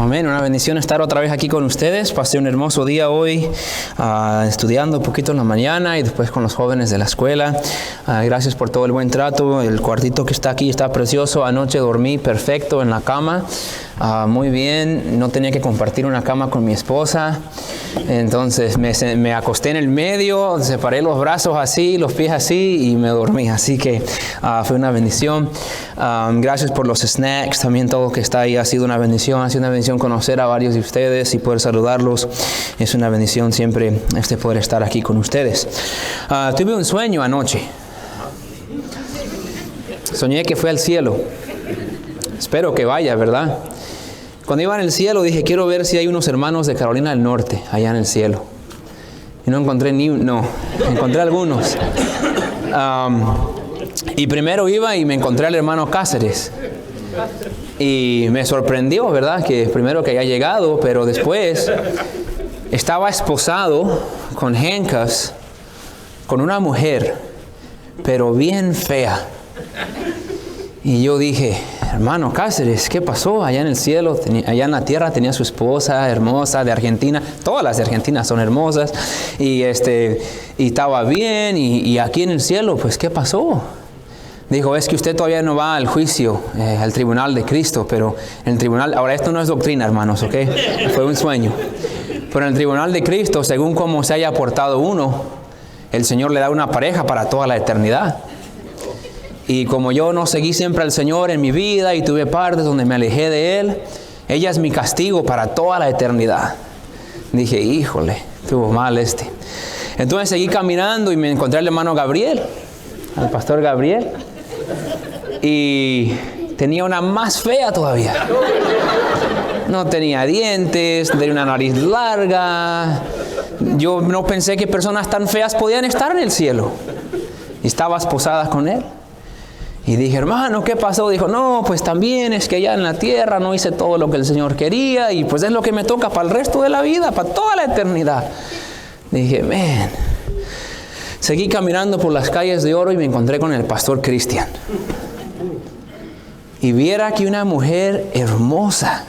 Amén, una bendición estar otra vez aquí con ustedes. Pasé un hermoso día hoy estudiando un poquito en la mañana y después con los jóvenes de la escuela. Gracias por todo el buen trato. El cuartito que está aquí está precioso. Anoche dormí perfecto en la cama. Muy bien, no tenía que compartir una cama con mi esposa. Entonces me acosté en el medio, separé los brazos así, los pies así y me dormí. Así que fue una bendición. Gracias por los snacks, también todo que está ahí ha sido una bendición. Ha sido una bendición conocer a varios de ustedes y poder saludarlos. Es una bendición siempre poder estar aquí con ustedes. Tuve un sueño anoche. Soñé que fui al cielo. Espero que vaya, ¿verdad? Cuando iba en el cielo dije, quiero ver si hay unos hermanos de Carolina del Norte allá en el cielo. Y no encontré encontré algunos. Y primero iba y me encontré al hermano Cáceres. Y me sorprendió, ¿verdad? Que primero que haya llegado, pero después estaba esposado con handcuffs con una mujer, pero bien fea. Y yo dije, hermano Cáceres, ¿qué pasó? Allá en el cielo, allá en la tierra tenía su esposa hermosa de Argentina. Todas las de Argentina son hermosas. Y estaba bien. Y aquí en el cielo, pues, ¿qué pasó? Dijo, es que usted todavía no va al juicio, al tribunal de Cristo. Pero en el tribunal, ahora esto no es doctrina, hermanos, ¿ok? Fue un sueño. Pero en el tribunal de Cristo, según cómo se haya portado uno, el Señor le da una pareja para toda la eternidad. Y como yo no seguí siempre al Señor en mi vida y tuve partes donde me alejé de Él, ella es mi castigo para toda la eternidad. Dije, híjole, estuvo mal Entonces seguí caminando y me encontré al hermano Gabriel, al pastor Gabriel. Y tenía una más fea todavía. No tenía dientes, tenía una nariz larga. Yo no pensé que personas tan feas podían estar en el cielo. Y estaba esposada con él. Y dije, hermano, ¿qué pasó? Dijo, no, pues también es que allá en la tierra no hice todo lo que el Señor quería y pues es lo que me toca para el resto de la vida, para toda la eternidad. Dije, man. Seguí caminando por las calles de Oro y me encontré con el pastor Cristian. Y viera que una mujer hermosa.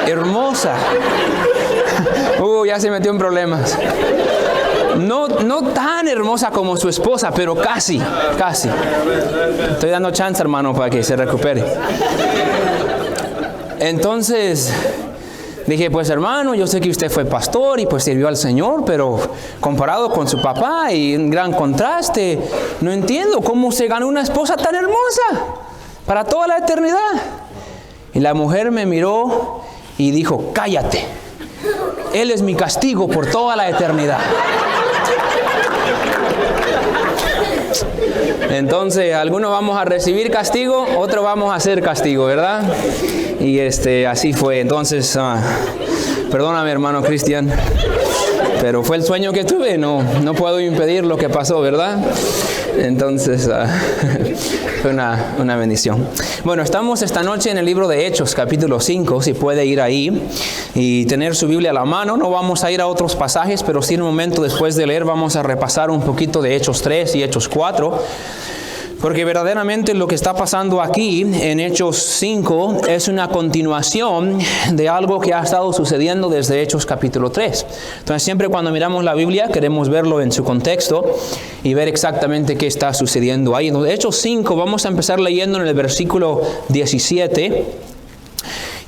Hermosa. Ya se metió en problemas. No tan hermosa como su esposa, pero casi. Estoy dando chance, hermano, para que se recupere. Entonces dije, pues hermano, yo sé que usted fue pastor y pues sirvió al Señor, pero comparado con su papá y en gran contraste, no entiendo cómo se ganó una esposa tan hermosa para toda la eternidad. Y la mujer me miró y dijo, cállate. Él es mi castigo por toda la eternidad. Entonces, algunos vamos a recibir castigo, otros vamos a hacer castigo, ¿verdad? Y así fue. Entonces, perdóname, hermano Cristian, pero fue el sueño que tuve. No puedo impedir lo que pasó, ¿verdad? Entonces, fue una bendición. Bueno, estamos esta noche en el libro de Hechos, capítulo 5, si puede ir ahí y tener su Biblia a la mano. No vamos a ir a otros pasajes, pero sí en un momento después de leer vamos a repasar un poquito de Hechos 3 y Hechos 4. Porque verdaderamente lo que está pasando aquí en Hechos 5 es una continuación de algo que ha estado sucediendo desde Hechos capítulo 3. Entonces siempre cuando miramos la Biblia queremos verlo en su contexto y ver exactamente qué está sucediendo ahí. En Hechos 5 vamos a empezar leyendo en el versículo 17.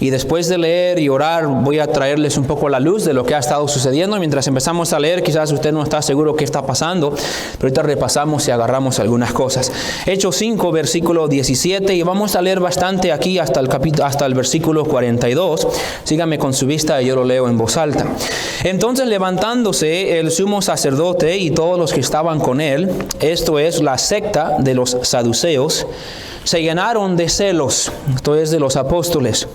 Y después de leer y orar, voy a traerles un poco la luz de lo que ha estado sucediendo. Mientras empezamos a leer, quizás usted no está seguro qué está pasando, pero ahorita repasamos y agarramos algunas cosas. Hechos 5, versículo 17, y vamos a leer bastante aquí hasta el versículo 42. Sígame con su vista y yo lo leo en voz alta. Entonces, levantándose el sumo sacerdote y todos los que estaban con él, esto es la secta de los saduceos, se llenaron de celos, esto es de los apóstoles.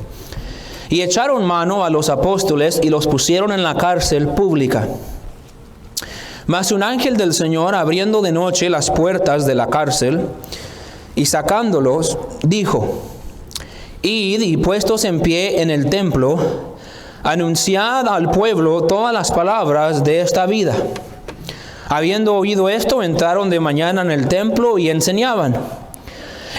Y echaron mano a los apóstoles y los pusieron en la cárcel pública. Mas un ángel del Señor, abriendo de noche las puertas de la cárcel y sacándolos, dijo, id y puestos en pie en el templo, anunciad al pueblo todas las palabras de esta vida. Habiendo oído esto, entraron de mañana en el templo y enseñaban.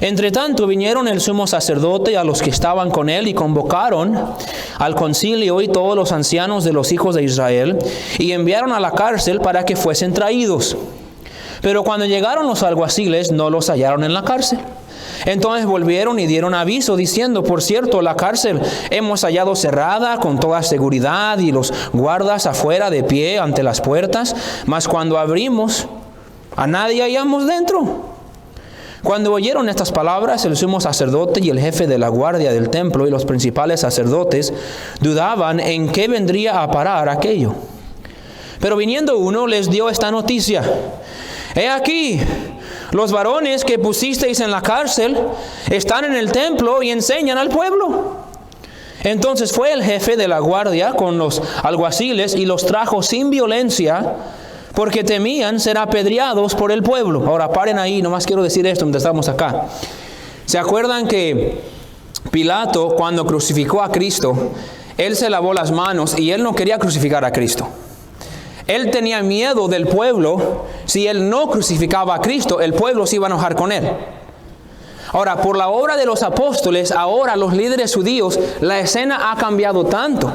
Entre tanto vinieron el sumo sacerdote y a los que estaban con él y convocaron al concilio y todos los ancianos de los hijos de Israel y enviaron a la cárcel para que fuesen traídos. Pero cuando llegaron los alguaciles no los hallaron en la cárcel. Entonces volvieron y dieron aviso diciendo: por cierto, la cárcel hemos hallado cerrada con toda seguridad y los guardas afuera de pie ante las puertas, mas cuando abrimos a nadie hallamos dentro. Cuando oyeron estas palabras, el sumo sacerdote y el jefe de la guardia del templo y los principales sacerdotes dudaban en qué vendría a parar aquello. Pero viniendo uno les dio esta noticia: he aquí, los varones que pusisteis en la cárcel están en el templo y enseñan al pueblo. Entonces fue el jefe de la guardia con los alguaciles y los trajo sin violencia, porque temían ser apedreados por el pueblo. Ahora paren ahí, nomás quiero decir esto mientras estamos acá. ¿Se acuerdan que Pilato, cuando crucificó a Cristo, él se lavó las manos y él no quería crucificar a Cristo? Él tenía miedo del pueblo. Si él no crucificaba a Cristo, el pueblo se iba a enojar con él. Ahora, por la obra de los apóstoles, ahora los líderes judíos, la escena ha cambiado tanto,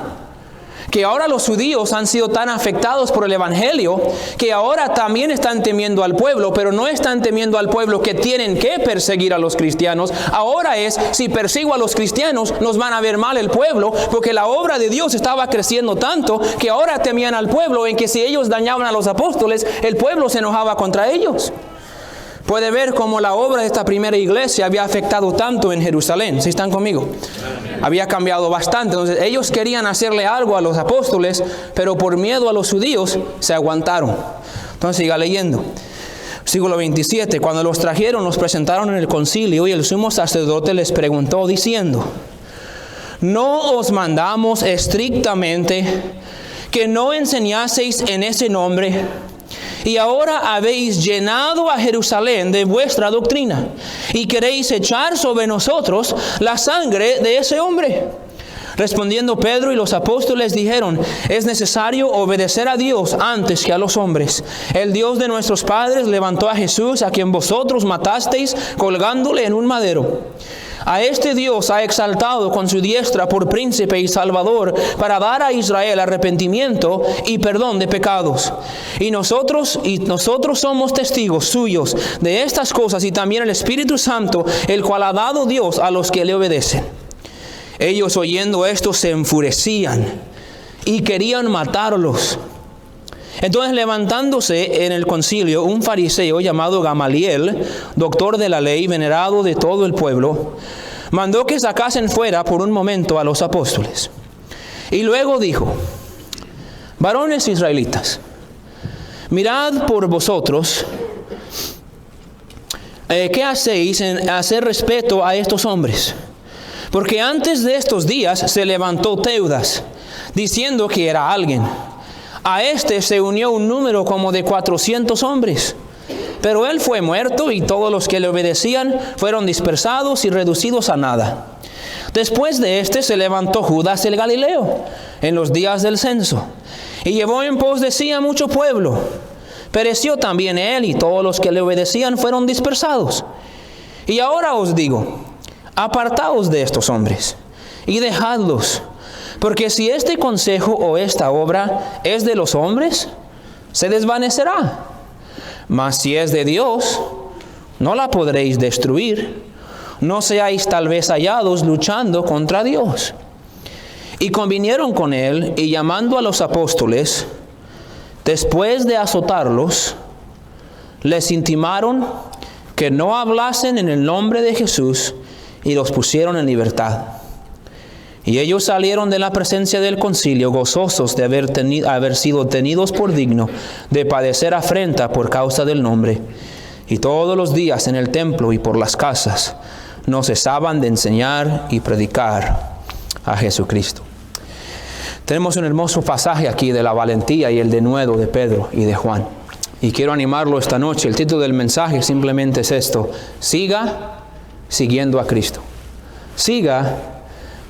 que ahora los judíos han sido tan afectados por el evangelio, que ahora también están temiendo al pueblo, pero no están temiendo al pueblo que tienen que perseguir a los cristianos. Ahora es: si persigo a los cristianos, nos van a ver mal el pueblo, porque la obra de Dios estaba creciendo tanto, que ahora temían al pueblo, en que si ellos dañaban a los apóstoles, el pueblo se enojaba contra ellos. Puede ver cómo la obra de esta primera iglesia había afectado tanto en Jerusalén. ¿Sí están conmigo? Había cambiado bastante. Entonces ellos querían hacerle algo a los apóstoles, pero por miedo a los judíos se aguantaron. Entonces siga leyendo. Versículo 27. Cuando los trajeron, los presentaron en el concilio y el sumo sacerdote les preguntó diciendo: ¿no os mandamos estrictamente que no enseñaseis en ese nombre? Y ahora habéis llenado a Jerusalén de vuestra doctrina y queréis echar sobre nosotros la sangre de ese hombre. Respondiendo Pedro y los apóstoles dijeron: es necesario obedecer a Dios antes que a los hombres. El Dios de nuestros padres levantó a Jesús, a quien vosotros matasteis colgándole en un madero. A este Dios ha exaltado con su diestra por príncipe y salvador, para dar a Israel arrepentimiento y perdón de pecados. Y nosotros somos testigos suyos de estas cosas, y también el Espíritu Santo, el cual ha dado Dios a los que le obedecen. Ellos, oyendo esto, se enfurecían y querían matarlos. Entonces, levantándose en el concilio un fariseo llamado Gamaliel, doctor de la ley, venerado de todo el pueblo, mandó que sacasen fuera por un momento a los apóstoles. Y luego dijo: varones israelitas, mirad por vosotros qué hacéis en hacer respeto a estos hombres. Porque antes de estos días se levantó Teudas, diciendo que era alguien. A este se unió un número como de 400 hombres. Pero él fue muerto y todos los que le obedecían fueron dispersados y reducidos a nada. Después de este se levantó Judas el Galileo en los días del censo y llevó en pos de sí a mucho pueblo. Pereció también él y todos los que le obedecían fueron dispersados. Y ahora os digo: apartaos de estos hombres y dejadlos. Porque si este consejo o esta obra es de los hombres, se desvanecerá. Mas si es de Dios, no la podréis destruir. No seáis tal vez hallados luchando contra Dios. Y convinieron con él, y llamando a los apóstoles, después de azotarlos, les intimaron que no hablasen en el nombre de Jesús, y los pusieron en libertad. Y ellos salieron de la presencia del concilio gozosos de haber sido tenidos por digno de padecer afrenta por causa del nombre. Y todos los días en el templo y por las casas no cesaban de enseñar y predicar a Jesucristo. Tenemos un hermoso pasaje aquí de la valentía y el denuedo de Pedro y de Juan. Y quiero animarlo esta noche. El título del mensaje simplemente es esto: siga siguiendo a Cristo. Siga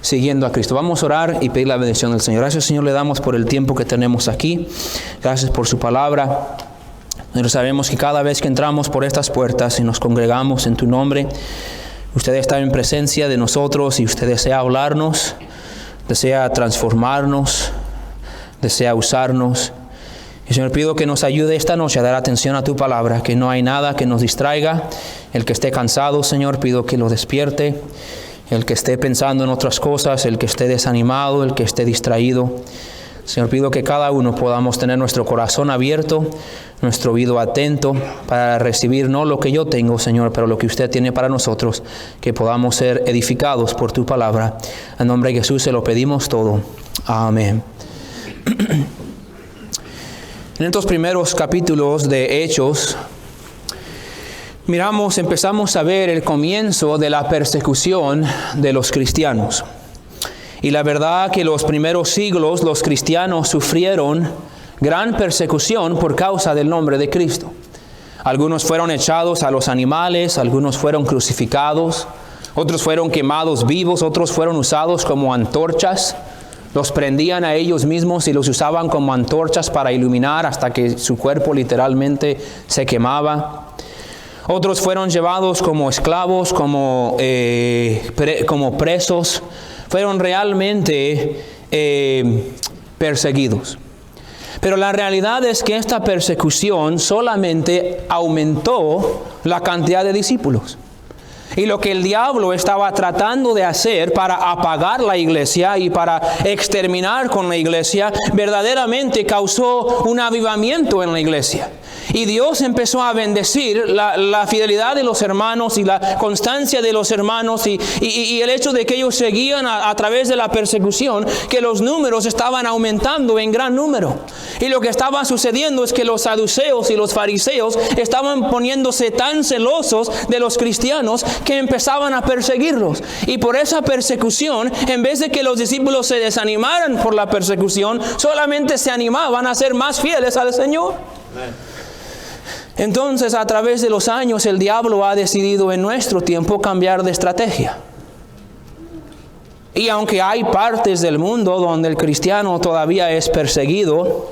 siguiendo a Cristo. Vamos a orar y pedir la bendición del Señor. Gracias, Señor, le damos por el tiempo que tenemos aquí. Gracias por su palabra. Nosotros sabemos que cada vez que entramos por estas puertas y nos congregamos en tu nombre, Usted está en presencia de nosotros y usted desea hablarnos, desea transformarnos, desea usarnos. Y Señor, pido que nos ayude esta noche a dar atención a tu palabra, que no hay nada que nos distraiga. El que esté cansado, Señor, pido que lo despierte. El que esté pensando en otras cosas, el que esté desanimado, el que esté distraído. Señor, pido que cada uno podamos tener nuestro corazón abierto, nuestro oído atento para recibir no lo que yo tengo, Señor, pero lo que usted tiene para nosotros, que podamos ser edificados por tu palabra. En nombre de Jesús se lo pedimos todo. Amén. En estos primeros capítulos de Hechos, empezamos a ver el comienzo de la persecución de los cristianos. Y la verdad que los primeros siglos los cristianos sufrieron gran persecución por causa del nombre de Cristo. Algunos fueron echados a los animales, algunos fueron crucificados, otros fueron quemados vivos, otros fueron usados como antorchas. Los prendían a ellos mismos y los usaban como antorchas para iluminar hasta que su cuerpo literalmente se quemaba. Otros fueron llevados como esclavos, como presos. Fueron realmente perseguidos. Pero la realidad es que esta persecución solamente aumentó la cantidad de discípulos. Y lo que el diablo estaba tratando de hacer para apagar la iglesia y para exterminar con la iglesia, verdaderamente causó un avivamiento en la iglesia. Y Dios empezó a bendecir la fidelidad de los hermanos y la constancia de los hermanos y el hecho de que ellos seguían a través de la persecución, que los números estaban aumentando en gran número. Y lo que estaba sucediendo es que los saduceos y los fariseos estaban poniéndose tan celosos de los cristianos que empezaban a perseguirlos. Y por esa persecución, en vez de que los discípulos se desanimaran por la persecución, solamente se animaban a ser más fieles al Señor. Amén. Entonces, a través de los años, el diablo ha decidido en nuestro tiempo cambiar de estrategia. Y aunque hay partes del mundo donde el cristiano todavía es perseguido,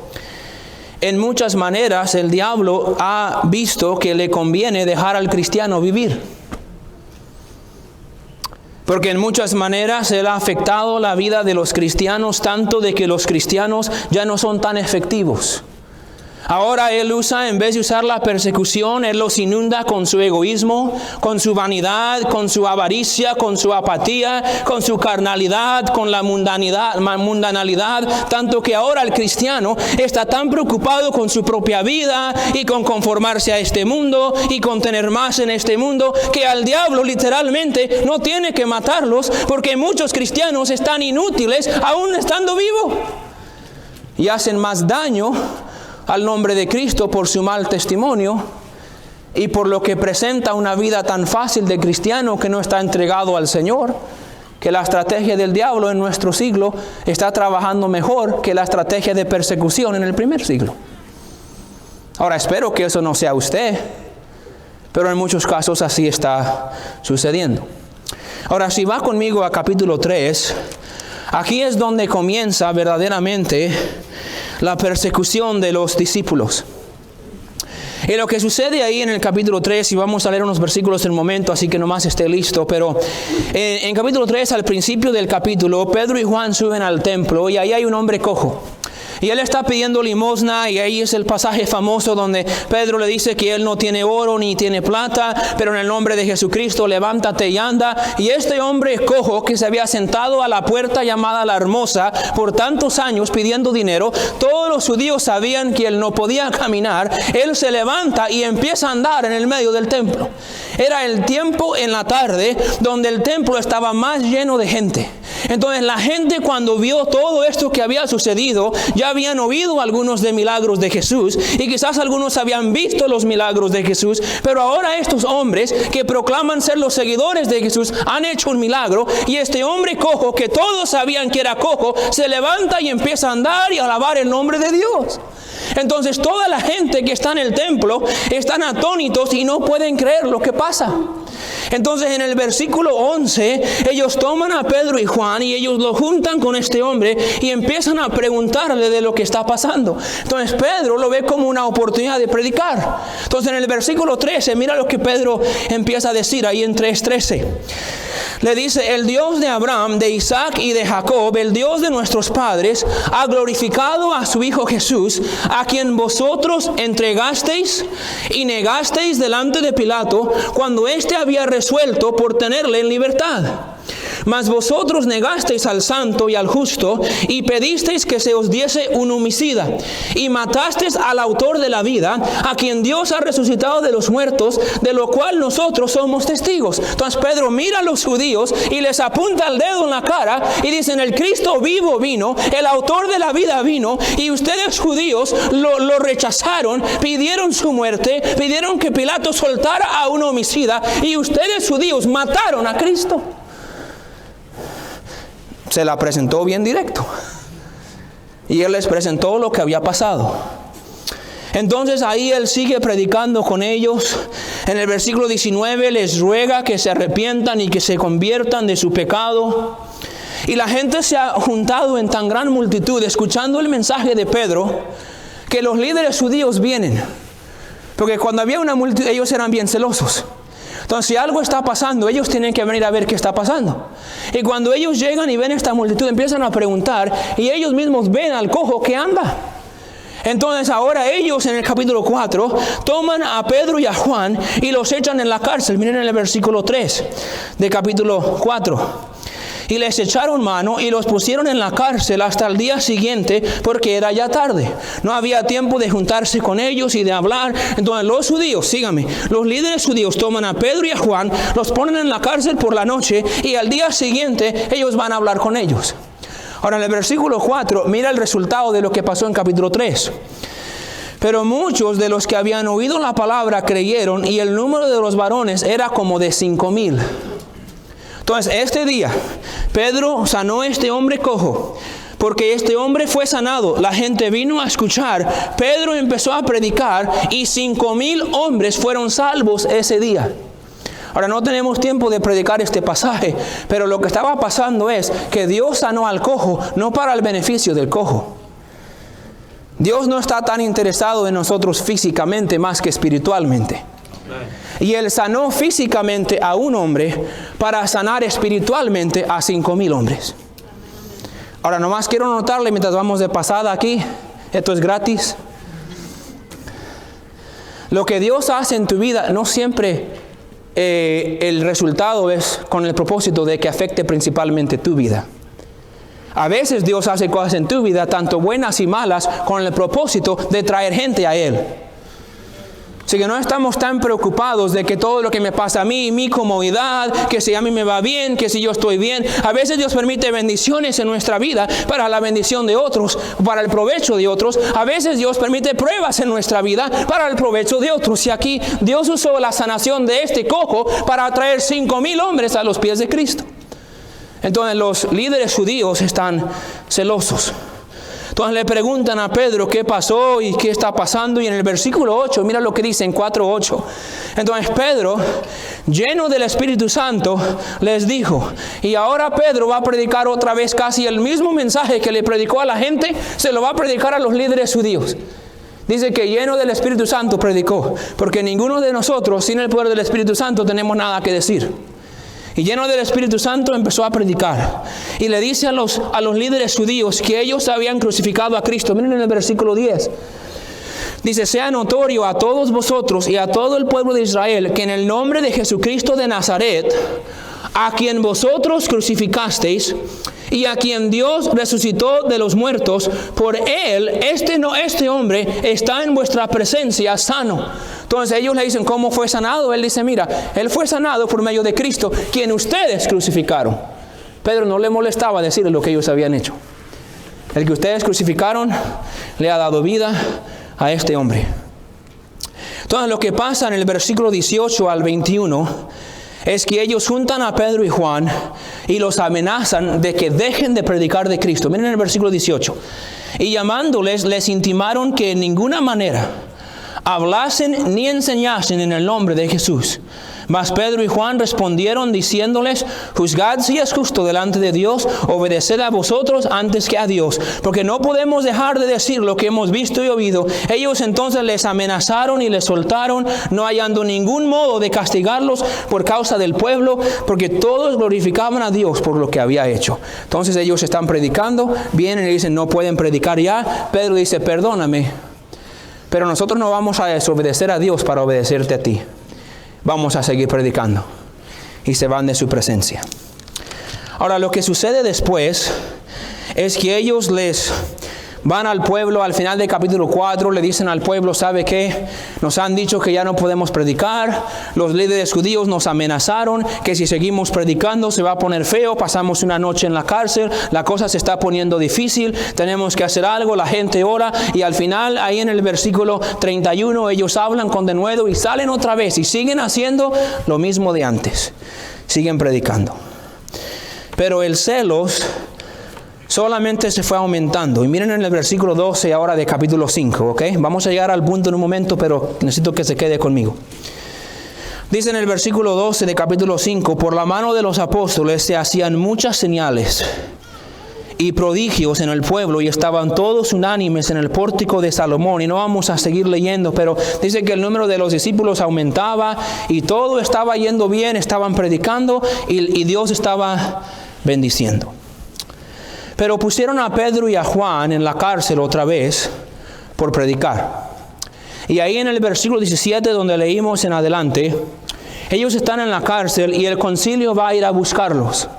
en muchas maneras el diablo ha visto que le conviene dejar al cristiano vivir. Porque en muchas maneras él ha afectado la vida de los cristianos, tanto de que los cristianos ya no son tan efectivos. Ahora él usa, en vez de usar la persecución, él los inunda con su egoísmo, con su vanidad, con su avaricia, con su apatía, con su carnalidad, con la mundanalidad, tanto que ahora el cristiano está tan preocupado con su propia vida y con conformarse a este mundo y con tener más en este mundo, que al diablo literalmente no tiene que matarlos, porque muchos cristianos están inútiles aún estando vivos y hacen más daño al nombre de Cristo por su mal testimonio y por lo que presenta una vida tan fácil de cristiano que no está entregado al Señor, que la estrategia del diablo en nuestro siglo está trabajando mejor que la estrategia de persecución en el primer siglo. Ahora, espero que eso no sea usted, pero en muchos casos así está sucediendo. Ahora, si va conmigo a capítulo 3, aquí es donde comienza verdaderamente la persecución de los discípulos. Y lo que sucede ahí en el capítulo 3, y vamos a leer unos versículos en un momento, así que nomás esté listo, pero en capítulo 3, al principio del capítulo, Pedro y Juan suben al templo y ahí hay un hombre cojo. Y él está pidiendo limosna, y ahí es el pasaje famoso donde Pedro le dice que él no tiene oro ni tiene plata, pero en el nombre de Jesucristo levántate y anda. Y este hombre cojo que se había sentado a la puerta llamada La Hermosa por tantos años pidiendo dinero, todos los judíos sabían que él no podía caminar. Él se levanta y empieza a andar en el medio del templo. Era el tiempo en la tarde donde el templo estaba más lleno de gente. Entonces la gente, cuando vio todo esto que había sucedido, ya habían oído algunos de milagros de Jesús y quizás algunos habían visto los milagros de Jesús, pero ahora estos hombres que proclaman ser los seguidores de Jesús han hecho un milagro, y este hombre cojo, que todos sabían que era cojo, se levanta y empieza a andar y a alabar el nombre de Dios. Entonces toda la gente que está en el templo están atónitos y no pueden creer lo que pasa. Entonces en el versículo 11, ellos toman a Pedro y Juan y ellos lo juntan con este hombre y empiezan a preguntarle de lo que está pasando. Entonces Pedro lo ve como una oportunidad de predicar. Entonces en el versículo 13, mira lo que Pedro empieza a decir ahí en 3:13. Le dice: el Dios de Abraham, de Isaac y de Jacob, el Dios de nuestros padres, ha glorificado a su Hijo Jesús, a quien vosotros entregasteis y negasteis delante de Pilato, cuando éste había resuelto por tenerle en libertad. Mas vosotros negasteis al santo y al justo, y pedisteis que se os diese un homicida, y matasteis al autor de la vida, a quien Dios ha resucitado de los muertos, de lo cual nosotros somos testigos. Entonces Pedro mira a los judíos y les apunta el dedo en la cara y dicen: el Cristo vivo vino, el autor de la vida vino, y ustedes judíos lo rechazaron, pidieron su muerte, pidieron que Pilato soltara a un homicida, y ustedes judíos mataron a Cristo. Se la presentó bien directo. Y él les presentó lo que había pasado. Entonces ahí él sigue predicando con ellos. En el versículo 19 les ruega que se arrepientan y que se conviertan de su pecado. Y la gente se ha juntado en tan gran multitud escuchando el mensaje de Pedro, que los líderes judíos vienen. Porque cuando había una multitud, ellos eran bien celosos. Entonces, si algo está pasando, ellos tienen que venir a ver qué está pasando. Y cuando ellos llegan y ven esta multitud, empiezan a preguntar, y ellos mismos ven al cojo que anda. Entonces ahora ellos en el capítulo 4 toman a Pedro y a Juan y los echan en la cárcel. Miren en el versículo 3 de capítulo 4. Y les echaron mano y los pusieron en la cárcel hasta el día siguiente, porque era ya tarde. No había tiempo de juntarse con ellos y de hablar. Entonces los judíos, síganme, los líderes judíos toman a Pedro y a Juan, los ponen en la cárcel por la noche, y al día siguiente ellos van a hablar con ellos. Ahora en el versículo 4, mira el resultado de lo que pasó en capítulo 3. Pero muchos de los que habían oído la palabra creyeron, y el número de los varones era como de 5,000. Entonces este día Pedro sanó a este hombre cojo, porque este hombre fue sanado. La gente vino a escuchar, Pedro empezó a predicar, y 5,000 hombres fueron salvos ese día. Ahora no tenemos tiempo de predicar este pasaje, pero lo que estaba pasando es que Dios sanó al cojo, no para el beneficio del cojo. Dios no está tan interesado en nosotros físicamente más que espiritualmente. Y Él sanó físicamente a un hombre para sanar espiritualmente a 5,000 hombres. Ahora nomás quiero notarle mientras vamos de pasada aquí, esto es gratis. Lo que Dios hace en tu vida no siempre el resultado es con el propósito de que afecte principalmente tu vida. A veces Dios hace cosas en tu vida, tanto buenas y malas, con el propósito de traer gente a Él. Así que no estamos tan preocupados de que todo lo que me pasa a mí, mi comodidad, que si a mí me va bien, que si yo estoy bien. A veces Dios permite bendiciones en nuestra vida para la bendición de otros, para el provecho de otros. A veces Dios permite pruebas en nuestra vida para el provecho de otros. Y aquí Dios usó la sanación de este cojo para traer 5,000 hombres a los pies de Cristo. Entonces los líderes judíos están celosos. Entonces le preguntan a Pedro qué pasó y qué está pasando. Y en el versículo 8, mira lo que dice en 4:8. Entonces Pedro, lleno del Espíritu Santo, les dijo. Y ahora Pedro va a predicar otra vez casi el mismo mensaje que le predicó a la gente, se lo va a predicar a los líderes judíos. Dice que lleno del Espíritu Santo predicó, porque ninguno de nosotros sin el poder del Espíritu Santo tenemos nada que decir. Y lleno del Espíritu Santo empezó a predicar. Y le dice a los líderes judíos que ellos habían crucificado a Cristo. Miren en el versículo 10. Dice: sea notorio a todos vosotros y a todo el pueblo de Israel que en el nombre de Jesucristo de Nazaret, a quien vosotros crucificasteis y a quien Dios resucitó de los muertos, por él, este hombre está en vuestra presencia sano. Entonces ellos le dicen, ¿cómo fue sanado? Él dice, mira, él fue sanado por medio de Cristo, quien ustedes crucificaron. Pedro no le molestaba decirle lo que ellos habían hecho. El que ustedes crucificaron le ha dado vida a este hombre. Entonces lo que pasa en el versículo 18 al 21 es que ellos juntan a Pedro y Juan y los amenazan de que dejen de predicar de Cristo. Miren el versículo 18. Y llamándoles, les intimaron que en ninguna manera hablasen ni enseñasen en el nombre de Jesús. Mas Pedro y Juan respondieron diciéndoles: juzgad si es justo delante de Dios, obedeced a vosotros antes que a Dios, porque no podemos dejar de decir lo que hemos visto y oído. Ellos entonces les amenazaron y les soltaron, no hallando ningún modo de castigarlos por causa del pueblo, porque todos glorificaban a Dios por lo que había hecho. Entonces ellos están predicando, vienen y dicen: no pueden predicar ya. Pedro dice: perdóname, pero nosotros no vamos a desobedecer a Dios para obedecerte a ti. Vamos a seguir predicando. Y se van de su presencia. Ahora, lo que sucede después es que ellos les van al pueblo. Al final del capítulo 4 le dicen al pueblo: ¿sabe qué? Nos han dicho que ya no podemos predicar. Los líderes judíos nos amenazaron que si seguimos predicando se va a poner feo. Pasamos una noche en la cárcel. La cosa se está poniendo difícil. Tenemos que hacer algo. La gente ora. Y al final, ahí en el versículo 31, ellos hablan con denuedo y salen otra vez. Y siguen haciendo lo mismo de antes. Siguen predicando. Pero el celos solamente se fue aumentando. Y miren en el versículo 12 ahora de capítulo 5, ¿ok? Vamos a llegar al punto en un momento, pero necesito que se quede conmigo. Dice en el versículo 12 de capítulo 5: por la mano de los apóstoles se hacían muchas señales y prodigios en el pueblo, y estaban todos unánimes en el pórtico de Salomón. Y no vamos a seguir leyendo, pero dice que el número de los discípulos aumentaba y todo estaba yendo bien, estaban predicando y Dios estaba bendiciendo. Pero pusieron a Pedro y a Juan en la cárcel otra vez por predicar. Y ahí en el versículo 17, donde leímos en adelante, ellos están en la cárcel y el concilio va a ir a buscarlos.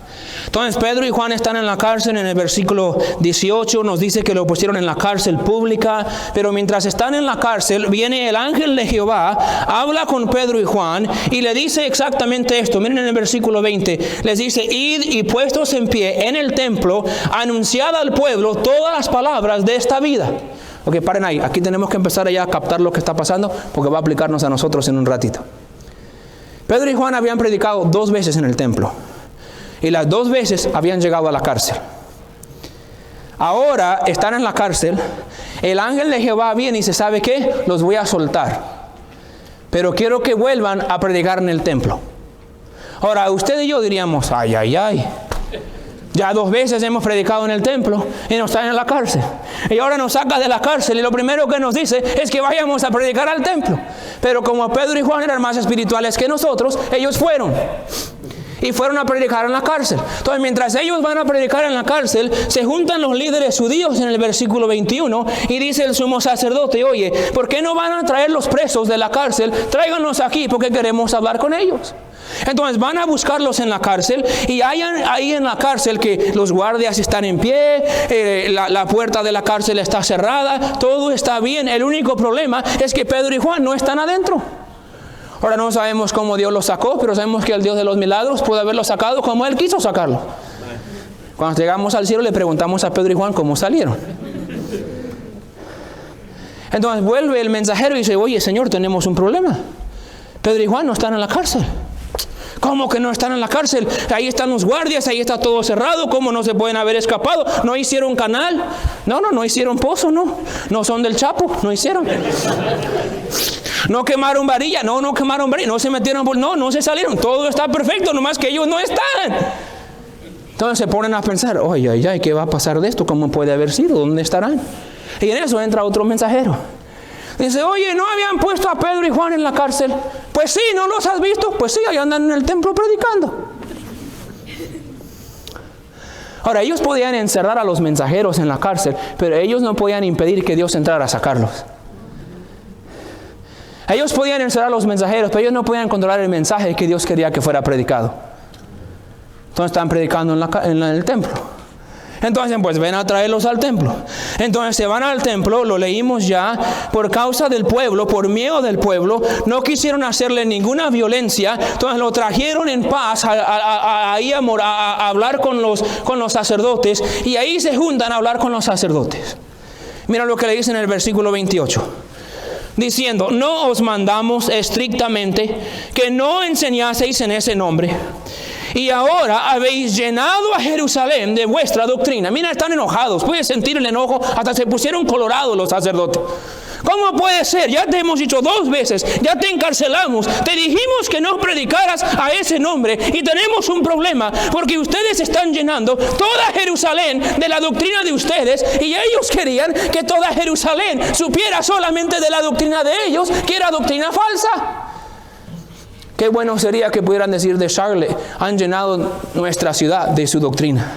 Entonces Pedro y Juan están en la cárcel. En el versículo 18 nos dice que lo pusieron en la cárcel pública. Pero mientras están en la cárcel, viene el ángel de Jehová, habla con Pedro y Juan y le dice exactamente esto. Miren en el versículo 20, les dice: id y puestos en pie en el templo, anunciad al pueblo todas las palabras de esta vida. Ok, paren ahí. Aquí tenemos que empezar ya a captar lo que está pasando, porque va a aplicarnos a nosotros en un ratito. Pedro y Juan habían predicado 2 veces en el templo. Y las 2 veces habían llegado a la cárcel. Ahora están en la cárcel. El ángel de Jehová viene y dice: ¿sabe qué? Los voy a soltar, pero quiero que vuelvan a predicar en el templo. Ahora, usted y yo diríamos: ay, ay, ay. Ya 2 veces hemos predicado en el templo y nos están en la cárcel. Y ahora nos saca de la cárcel y lo primero que nos dice es que vayamos a predicar al templo. Pero como Pedro y Juan eran más espirituales que nosotros, ellos fueron. Y fueron a predicar en la cárcel. Entonces, mientras ellos van a predicar en la cárcel, se juntan los líderes judíos en el versículo 21 y dice el sumo sacerdote: oye, ¿por qué no van a traer los presos de la cárcel? Tráiganlos aquí porque queremos hablar con ellos. Entonces van a buscarlos en la cárcel y hayan ahí en la cárcel que los guardias están en pie, la puerta de la cárcel está cerrada, todo está bien. El único problema es que Pedro y Juan no están adentro. Ahora no sabemos cómo Dios los sacó, pero sabemos que el Dios de los milagros pudo haberlos sacado como Él quiso sacarlo. Cuando llegamos al cielo le preguntamos a Pedro y Juan cómo salieron. Entonces vuelve el mensajero y dice: oye, Señor, tenemos un problema. Pedro y Juan no están en la cárcel. ¿Cómo que no están en la cárcel? Ahí están los guardias, ahí está todo cerrado. ¿Cómo no se pueden haber escapado? ¿No hicieron canal? No hicieron pozo, no son del Chapo, no hicieron. No quemaron varilla, no quemaron varilla, no se metieron, no se salieron. Todo está perfecto, nomás que ellos no están. Entonces se ponen a pensar: ay, ¿qué va a pasar de esto? ¿Cómo puede haber sido? ¿Dónde estarán? Y en eso entra otro mensajero. Dice: oye, ¿no habían puesto a Pedro y Juan en la cárcel? Pues sí, ¿no los has visto? Pues sí, ahí andan en el templo predicando. Ahora, ellos podían encerrar a los mensajeros en la cárcel, pero ellos no podían impedir que Dios entrara a sacarlos. Ellos podían encerrar a los mensajeros, pero ellos no podían controlar el mensaje que Dios quería que fuera predicado. Entonces están predicando en el templo. Entonces pues ven a traerlos al templo. Entonces se van al templo, lo leímos ya, por causa del pueblo, por miedo del pueblo, no quisieron hacerle ninguna violencia. Entonces lo trajeron en paz ahí a hablar con los sacerdotes, y ahí se juntan a hablar con los sacerdotes. Mira lo que le dice en el versículo 28. Diciendo: no os mandamos estrictamente que no enseñaseis en ese nombre, y ahora habéis llenado a Jerusalén de vuestra doctrina. Mira, están enojados, puedes sentir el enojo, hasta se pusieron colorados los sacerdotes. ¿Cómo puede ser? Ya te hemos dicho 2 veces, ya te encarcelamos, te dijimos que no predicaras a ese nombre y tenemos un problema porque ustedes están llenando toda Jerusalén de la doctrina de ustedes y ellos querían que toda Jerusalén supiera solamente de la doctrina de ellos, que era doctrina falsa. Qué bueno sería que pudieran decir de Charlotte, han llenado nuestra ciudad de su doctrina.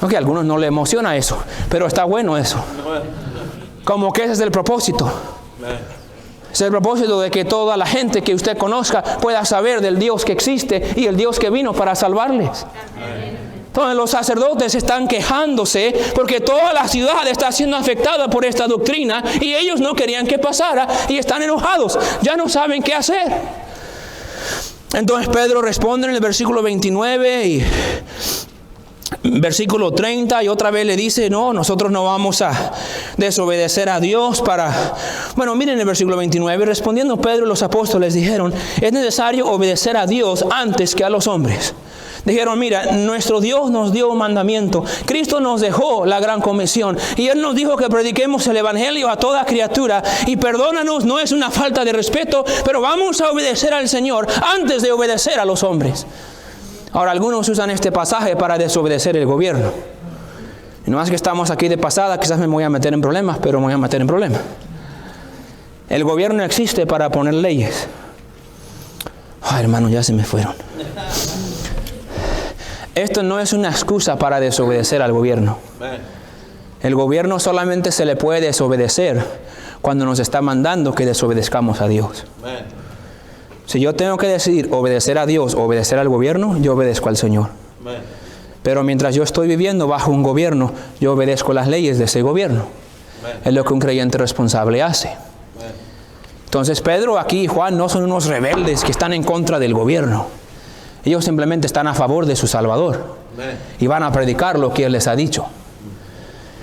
Aunque a algunos no les emociona eso, pero está bueno eso. Como que ese es el propósito. Es el propósito de que toda la gente que usted conozca pueda saber del Dios que existe y el Dios que vino para salvarles. Entonces los sacerdotes están quejándose porque toda la ciudad está siendo afectada por esta doctrina y ellos no querían que pasara y están enojados. Ya no saben qué hacer. Entonces Pedro responde en el versículo 29 y versículo 30 y otra vez le dice, no, nosotros no vamos a desobedecer a Dios para... Bueno, miren el versículo 29, respondiendo Pedro y los apóstoles dijeron, es necesario obedecer a Dios antes que a los hombres. Dijeron, mira, nuestro Dios nos dio un mandamiento, Cristo nos dejó la gran comisión y Él nos dijo que prediquemos el evangelio a toda criatura y perdónanos, no es una falta de respeto, pero vamos a obedecer al Señor antes de obedecer a los hombres. Ahora, algunos usan este pasaje para desobedecer el gobierno. Y no más que estamos aquí de pasada, quizás me voy a meter en problemas, pero me voy a meter en problemas. El gobierno existe para poner leyes. Ay, hermano, ya se me fueron. Esto no es una excusa para desobedecer al gobierno. El gobierno solamente se le puede desobedecer cuando nos está mandando que desobedezcamos a Dios. Si yo tengo que decidir obedecer a Dios o obedecer al gobierno, yo obedezco al Señor. Pero mientras yo estoy viviendo bajo un gobierno, yo obedezco las leyes de ese gobierno. Es lo que un creyente responsable hace. Entonces Pedro aquí y Juan no son unos rebeldes que están en contra del gobierno. Ellos simplemente están a favor de su Salvador. Y van a predicar lo que Él les ha dicho.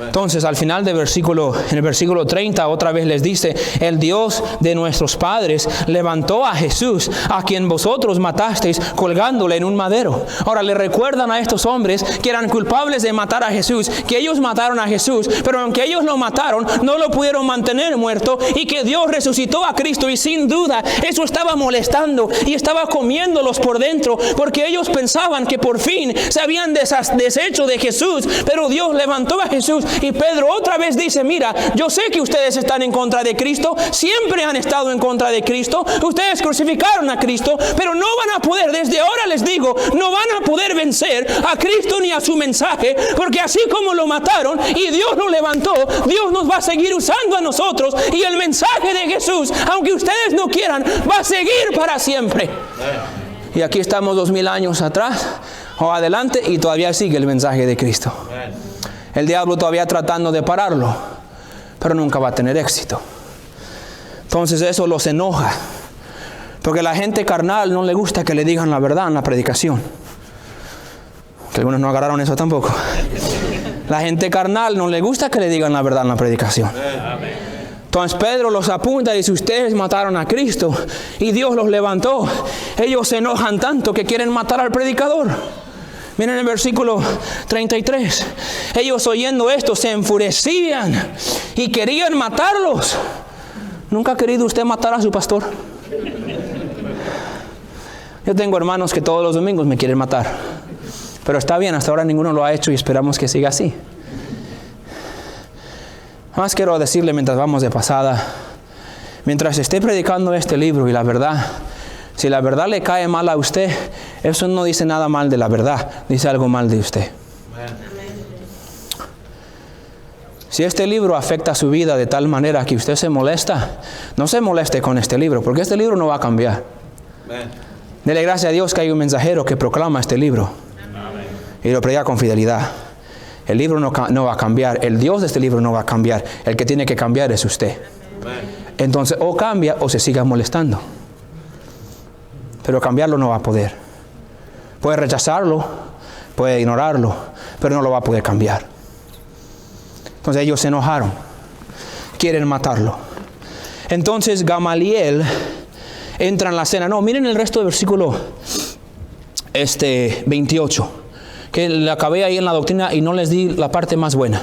Entonces al final en el versículo 30 otra vez les dice, el Dios de nuestros padres levantó a Jesús, a quien vosotros matasteis colgándole en un madero. Ahora le recuerdan a estos hombres que eran culpables de matar a Jesús, que ellos mataron a Jesús, pero aunque ellos lo mataron, no lo pudieron mantener muerto y que Dios resucitó a Cristo y sin duda eso estaba molestando y estaba comiéndolos por dentro porque ellos pensaban que por fin se habían deshecho de Jesús, pero Dios levantó a Jesús. Y Pedro otra vez dice, mira, yo sé que ustedes están en contra de Cristo, siempre han estado en contra de Cristo, ustedes crucificaron a Cristo, pero no van a poder, desde ahora les digo, no van a poder vencer a Cristo ni a su mensaje, porque así como lo mataron y Dios lo levantó, Dios nos va a seguir usando a nosotros y el mensaje de Jesús, aunque ustedes no quieran, va a seguir para siempre. Y aquí estamos 2000 años atrás o adelante y todavía sigue el mensaje de Cristo. El diablo todavía tratando de pararlo, pero nunca va a tener éxito. Entonces eso los enoja, porque a la gente carnal no le gusta que le digan la verdad en la predicación. Que algunos no agarraron eso tampoco. La gente carnal no le gusta que le digan la verdad en la predicación. Entonces Pedro los apunta y dice, ustedes mataron a Cristo y Dios los levantó. Ellos se enojan tanto que quieren matar al predicador. Miren el versículo 33. Ellos oyendo esto se enfurecían y querían matarlos. ¿Nunca ha querido usted matar a su pastor? Yo tengo hermanos que todos los domingos me quieren matar. Pero está bien, hasta ahora ninguno lo ha hecho y esperamos que siga así. Más quiero decirle mientras vamos de pasada, mientras esté predicando este libro y la verdad, si la verdad le cae mal a usted, eso no dice nada mal de la verdad, dice algo mal de usted. Si este libro afecta su vida de tal manera que usted se molesta, no se moleste con este libro, porque este libro no va a cambiar. Dele gracias a Dios que hay un mensajero que proclama este libro y lo predica con fidelidad. El libro no va a cambiar, el Dios de este libro no va a cambiar, el que tiene que cambiar es usted. Entonces o cambia o se siga molestando. Pero cambiarlo no va a poder. Puede rechazarlo, puede ignorarlo, pero no lo va a poder cambiar. Entonces ellos se enojaron, quieren matarlo. Entonces Gamaliel entra en la cena. No, miren el resto del versículo 28, que le acabé ahí en la doctrina y no les di la parte más buena.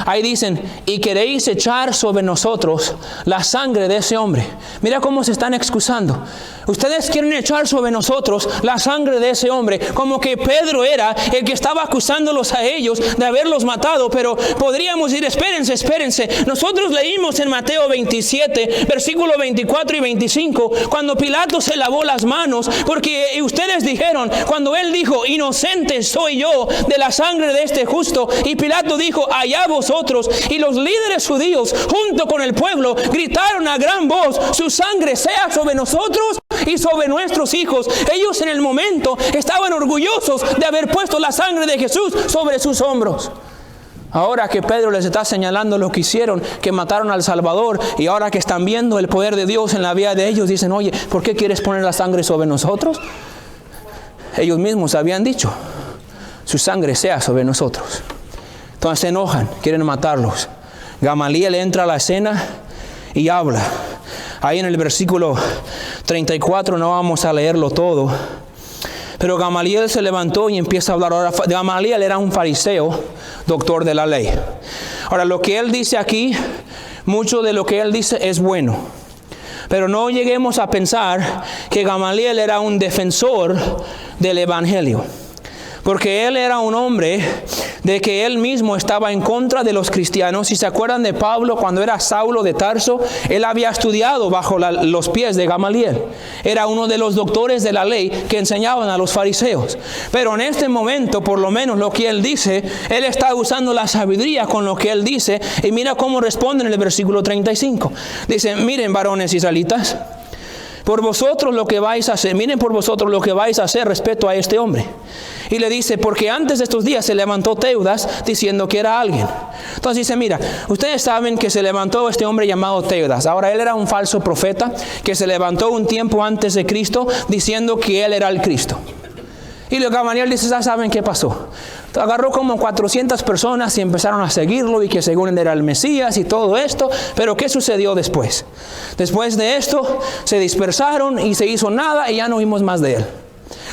Ahí dicen, y queréis echar sobre nosotros la sangre de ese hombre. Mira cómo se están excusando. Ustedes quieren echar sobre nosotros la sangre de ese hombre, como que Pedro era el que estaba acusándolos a ellos de haberlos matado. Pero podríamos decir, espérense. Nosotros leímos en Mateo 27, versículo 24 y 25, cuando Pilato se lavó las manos, porque ustedes dijeron, cuando él dijo, inocente soy yo de la sangre de este justo, y Pilato dijo, allá vosotros. Y los líderes judíos, junto con el pueblo, gritaron a gran voz, su sangre sea sobre nosotros y sobre nuestros hijos. Ellos en el momento estaban orgullosos de haber puesto la sangre de Jesús sobre sus hombros. Ahora que Pedro les está señalando lo que hicieron, que mataron al Salvador, y ahora que están viendo el poder de Dios en la vida de ellos, dicen, oye, ¿por qué quieres poner la sangre sobre nosotros? Ellos mismos habían dicho, su sangre sea sobre nosotros. Entonces se enojan, quieren matarlos. Gamaliel entra a la escena y habla. Ahí en el versículo 34, no vamos a leerlo todo, pero Gamaliel se levantó y empieza a hablar. Ahora, Gamaliel era un fariseo, doctor de la ley. Ahora, lo que él dice aquí, mucho de lo que él dice es bueno. Pero no lleguemos a pensar que Gamaliel era un defensor del evangelio. Porque él era un hombre de que él mismo estaba en contra de los cristianos. Si se acuerdan de Pablo cuando era Saulo de Tarso, él había estudiado bajo los pies de Gamaliel. Era uno de los doctores de la ley que enseñaban a los fariseos. Pero en este momento, por lo menos lo que él dice, él está usando la sabiduría con lo que él dice. Y mira cómo responde en el versículo 35. Dice, miren varones israelitas, por vosotros lo que vais a hacer, miren por vosotros lo que vais a hacer respecto a este hombre. Y le dice, porque antes de estos días se levantó Teudas diciendo que era alguien. Entonces dice, mira, ustedes saben que se levantó este hombre llamado Teudas. Ahora él era un falso profeta que se levantó un tiempo antes de Cristo diciendo que él era el Cristo. Y Gamaliel dice, ¿ya saben qué pasó? Agarró como 400 personas y empezaron a seguirlo y que según él era el Mesías y todo esto. Pero ¿qué sucedió después? Después de esto se dispersaron y se hizo nada y ya no vimos más de él.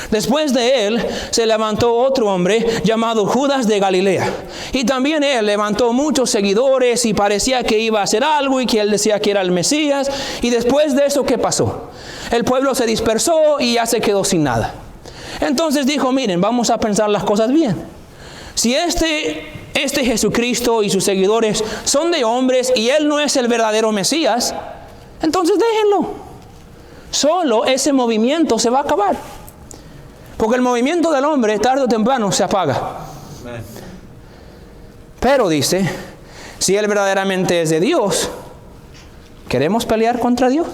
Después de él se levantó otro hombre llamado Judas de Galilea. Y también él levantó muchos seguidores y parecía que iba a hacer algo y que él decía que era el Mesías. Y después de eso, ¿qué pasó? El pueblo se dispersó y ya se quedó sin nada. Entonces dijo, miren, vamos a pensar las cosas bien. Si este Jesucristo y sus seguidores son de hombres y él no es el verdadero Mesías, entonces déjenlo. Solo ese movimiento se va a acabar. Porque el movimiento del hombre tarde o temprano se apaga. Pero dice, si él verdaderamente es de Dios, ¿queremos pelear contra Dios?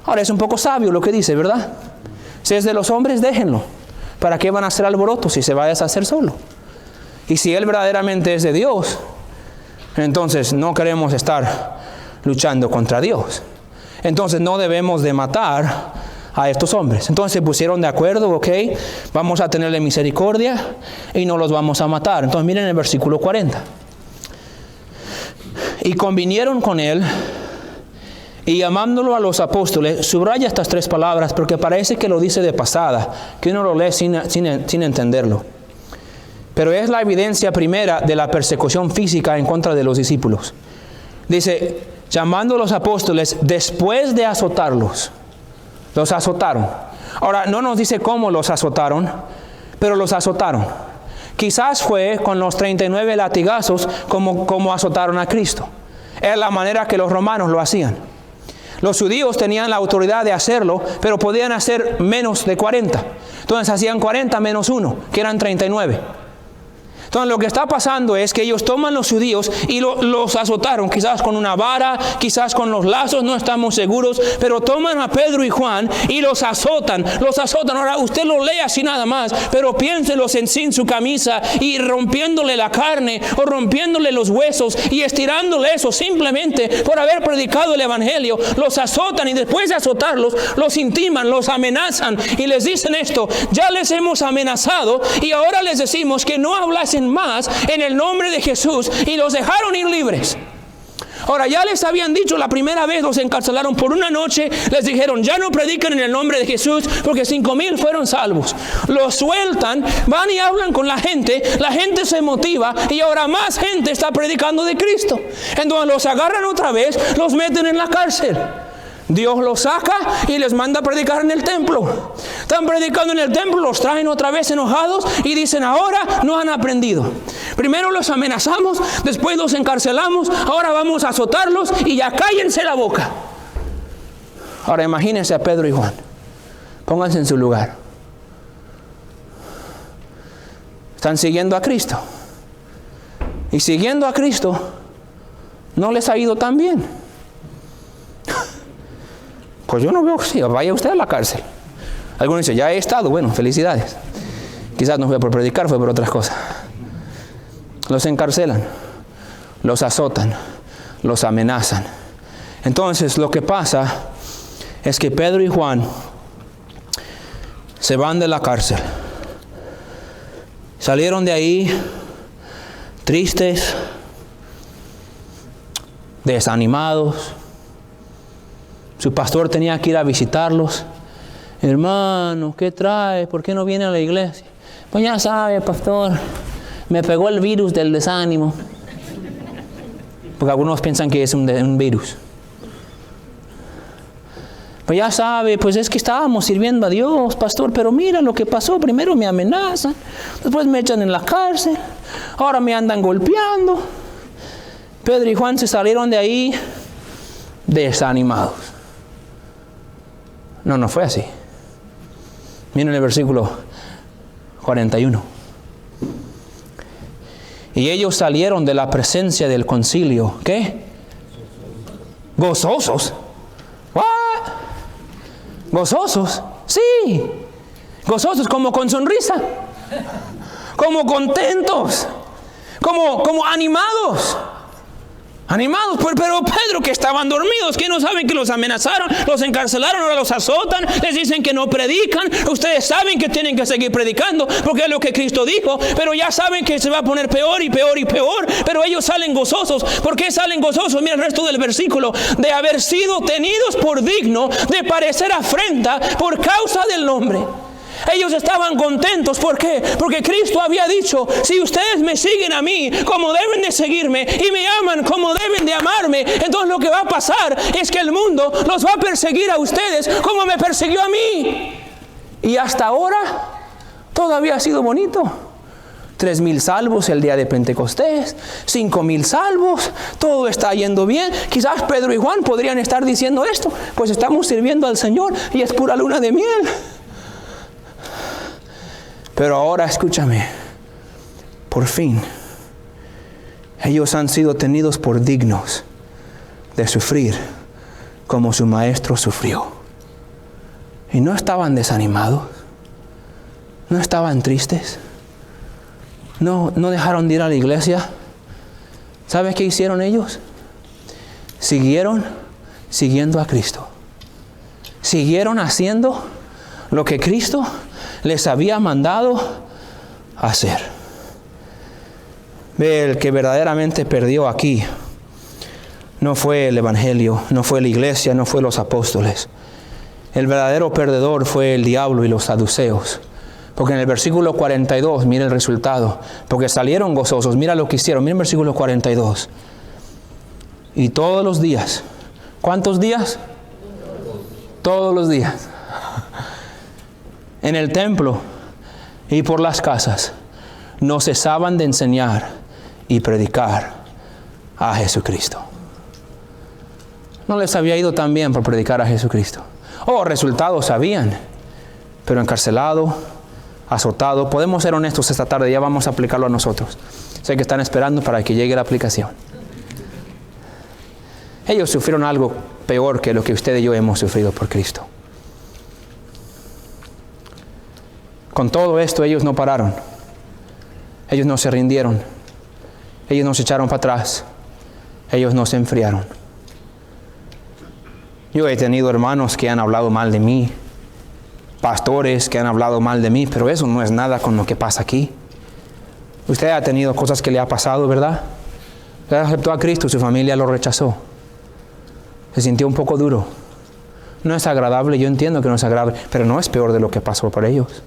Ahora es un poco sabio lo que dice, ¿verdad? Si es de los hombres, déjenlo. ¿Para qué van a hacer alboroto si se va a deshacer solo? Y si él verdaderamente es de Dios, entonces no queremos estar luchando contra Dios. Entonces no debemos de matar a estos hombres. Entonces se pusieron de acuerdo, ok, vamos a tenerle misericordia y no los vamos a matar. Entonces miren el versículo 40. Y convinieron con él, y llamándolo a los apóstoles, subraya estas 3 palabras porque parece que lo dice de pasada, que uno lo lee sin entenderlo. Pero es la evidencia primera de la persecución física en contra de los discípulos. Dice, llamando a los apóstoles después de azotarlos. Los azotaron. Ahora, no nos dice cómo los azotaron, pero los azotaron. Quizás fue con los 39 latigazos como azotaron a Cristo. Es la manera que los romanos lo hacían. Los judíos tenían la autoridad de hacerlo, pero podían hacer menos de 40. Entonces hacían 40 menos 1, que eran 39. Entonces lo que está pasando es que ellos toman los judíos y los azotaron, quizás con una vara, quizás con los lazos, no estamos seguros, pero toman a Pedro y Juan y los azotan. Ahora usted lo lee así nada más, pero piénselos en sin su camisa y rompiéndole la carne o rompiéndole los huesos y estirándole eso simplemente por haber predicado el evangelio. Los azotan y después de azotarlos, los intiman, los amenazan y les dicen esto: ya les hemos amenazado y ahora les decimos que no hablasen más en el nombre de Jesús, y los dejaron ir libres. Ahora, ya les habían dicho la primera vez, los encarcelaron por una noche, les dijeron, ya no predican en el nombre de Jesús, porque 5,000 fueron salvos. Los sueltan, van y hablan con la gente se motiva, y ahora más gente está predicando de Cristo. Entonces los agarran otra vez, los meten en la cárcel. Dios los saca y les manda a predicar en el templo. Están predicando en el templo, los traen otra vez enojados y dicen, ahora no han aprendido. Primero los amenazamos, después los encarcelamos, ahora vamos a azotarlos y ya cállense la boca. Ahora imagínense a Pedro y Juan. Pónganse en su lugar. Están siguiendo a Cristo. Y siguiendo a Cristo no les ha ido tan bien. Pues yo no veo que sí, vaya usted a la cárcel. Algunos dicen, ya he estado, bueno, felicidades. Quizás no fue por predicar, fue por otras cosas. Los encarcelan, los azotan, los amenazan. Entonces lo que pasa es que Pedro y Juan se van de la cárcel. Salieron de ahí tristes, desanimados. Su pastor tenía que ir a visitarlos. Hermano, ¿qué trae? ¿Por qué no viene a la iglesia? Pues ya sabe, pastor, me pegó el virus del desánimo. Porque algunos piensan que es un virus. Pues ya sabe, pues es que estábamos sirviendo a Dios, pastor, pero mira lo que pasó. Primero me amenazan, después me echan en la cárcel, ahora me andan golpeando. Pedro y Juan se salieron de ahí desanimados. No fue así. Miren el versículo 41. Y ellos salieron de la presencia del concilio. ¿Qué? ¿Gozosos? ¿What? ¿Gozosos? Sí. Gozosos, como con sonrisa. Como contentos. Como animados. Animados, pero Pedro, que estaban dormidos, que no saben que los amenazaron, los encarcelaron, ahora los azotan, les dicen que no predican. Ustedes saben que tienen que seguir predicando, porque es lo que Cristo dijo, pero ya saben que se va a poner peor y peor y peor. Pero ellos salen gozosos. ¿Por qué salen gozosos? Mira el resto del versículo: de haber sido tenidos por digno de parecer afrenta por causa del nombre. Ellos estaban contentos. ¿Por qué? Porque Cristo había dicho, si ustedes me siguen a mí como deben de seguirme y me aman como deben de amarme, entonces lo que va a pasar es que el mundo los va a perseguir a ustedes como me persiguió a mí. Y hasta ahora todavía ha sido bonito. 3,000 salvos el día de Pentecostés, 5,000 salvos, todo está yendo bien. Quizás Pedro y Juan podrían estar diciendo esto, pues estamos sirviendo al Señor y es pura luna de miel. Pero ahora escúchame, por fin, ellos han sido tenidos por dignos de sufrir como su maestro sufrió. Y no estaban desanimados, no estaban tristes, no dejaron de ir a la iglesia. ¿Sabes qué hicieron ellos? Siguieron siguiendo a Cristo. Siguieron haciendo lo que Cristo les había mandado hacer. Ve, el que verdaderamente perdió aquí no fue el evangelio, no fue la iglesia, no fue los apóstoles. El verdadero perdedor fue el diablo y los saduceos. Porque en el versículo 42, mira el resultado. Porque salieron gozosos, mira lo que hicieron. Mira el versículo 42. Y todos los días. ¿Cuántos días? Todos los días. En el templo y por las casas no cesaban de enseñar y predicar a Jesucristo. No les había ido tan bien por predicar a Jesucristo. Resultados habían, pero encarcelado, azotado. Podemos ser honestos esta tarde, ya vamos a aplicarlo a nosotros. Sé que están esperando para que llegue la aplicación. Ellos sufrieron algo peor que lo que usted y yo hemos sufrido por Cristo. Con todo esto ellos no pararon. Ellos no se rindieron. Ellos no se echaron para atrás. Ellos no se enfriaron. Yo he tenido hermanos que han hablado mal de mí, pastores que han hablado mal de mí, pero eso no es nada con lo que pasa aquí. Usted ha tenido cosas que le ha pasado, ¿verdad? Él aceptó a Cristo, su familia lo rechazó. Se sintió un poco duro. No es agradable, yo entiendo que no es agradable, pero no es peor de lo que pasó por ellos.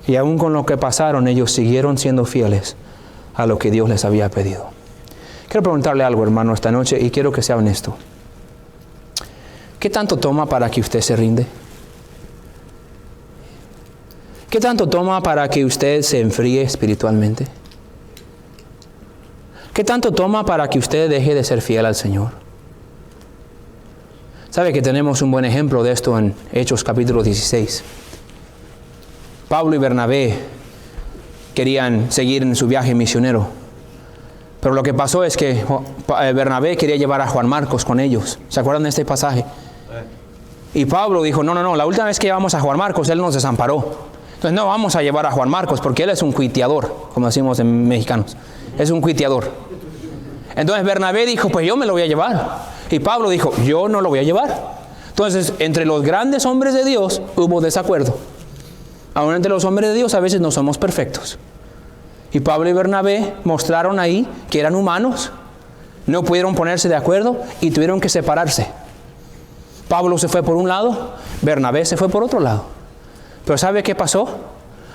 Y aún con lo que pasaron, ellos siguieron siendo fieles a lo que Dios les había pedido. Quiero preguntarle algo, hermano, esta noche, y quiero que sea honesto. ¿Qué tanto toma para que usted se rinde? ¿Qué tanto toma para que usted se enfríe espiritualmente? ¿Qué tanto toma para que usted deje de ser fiel al Señor? ¿Sabe que tenemos un buen ejemplo de esto en Hechos capítulo 16? Pablo y Bernabé querían seguir en su viaje misionero. Pero lo que pasó es que Bernabé quería llevar a Juan Marcos con ellos. ¿Se acuerdan de este pasaje? Y Pablo dijo, no, la última vez que llevamos a Juan Marcos, él nos desamparó. Entonces no vamos a llevar a Juan Marcos porque él es un cuiteador, como decimos en mexicanos. Es un cuiteador. Entonces Bernabé dijo, pues yo me lo voy a llevar. Y Pablo dijo, yo no lo voy a llevar. Entonces, entre los grandes hombres de Dios hubo desacuerdo. Aún entre los hombres de Dios a veces no somos perfectos. Y Pablo y Bernabé mostraron ahí que eran humanos, no pudieron ponerse de acuerdo y tuvieron que separarse. Pablo se fue por un lado, Bernabé se fue por otro lado. Pero ¿sabe qué pasó?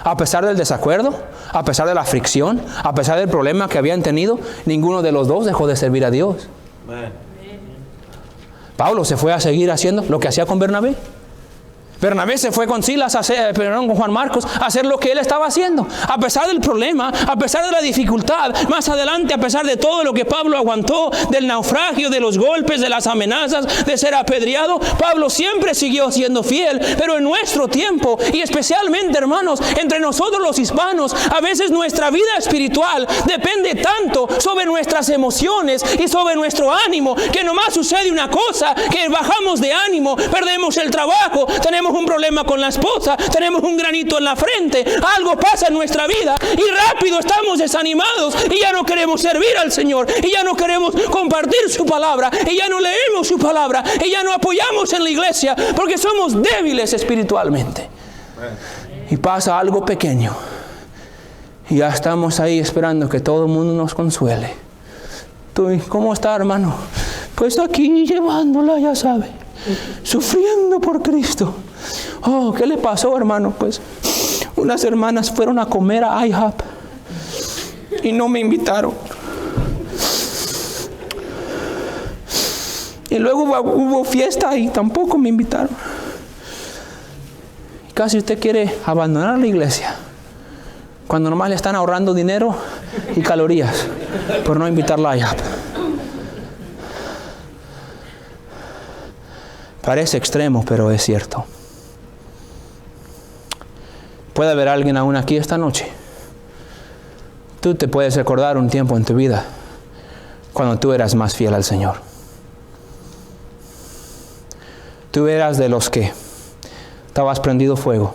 A pesar del desacuerdo, a pesar de la fricción, a pesar del problema que habían tenido, ninguno de los dos dejó de servir a Dios. Pablo se fue a seguir haciendo lo que hacía con Bernabé. Bernabé se fue con Silas, con Juan Marcos, a hacer lo que él estaba haciendo. A pesar del problema, a pesar de la dificultad, más adelante, a pesar de todo lo que Pablo aguantó, del naufragio, de los golpes, de las amenazas, de ser apedreado, Pablo siempre siguió siendo fiel. Pero en nuestro tiempo, y especialmente, hermanos, entre nosotros los hispanos, a veces nuestra vida espiritual depende tanto sobre nuestras emociones y sobre nuestro ánimo, que nomás sucede una cosa, que bajamos de ánimo, perdemos el trabajo, tenemos un problema con la esposa, tenemos un granito en la frente, algo pasa en nuestra vida y rápido estamos desanimados y ya no queremos servir al Señor y ya no queremos compartir su palabra y ya no leemos su palabra y ya no apoyamos en la iglesia porque somos débiles espiritualmente. Y pasa algo pequeño y ya estamos ahí esperando que todo el mundo nos consuele. ¿Cómo está, hermano? Pues aquí llevándola, ya sabe, sufriendo por Cristo. Oh, ¿qué le pasó, hermano? Pues unas hermanas fueron a comer a IHOP y no me invitaron. Y luego hubo fiesta y tampoco me invitaron. Casi usted quiere abandonar la iglesia cuando nomás le están ahorrando dinero y calorías por no invitarla a IHOP. Parece extremo, pero es cierto. Puede haber alguien aún aquí esta noche. Tú te puedes recordar un tiempo en tu vida cuando tú eras más fiel al Señor. Tú eras de los que estabas prendido fuego.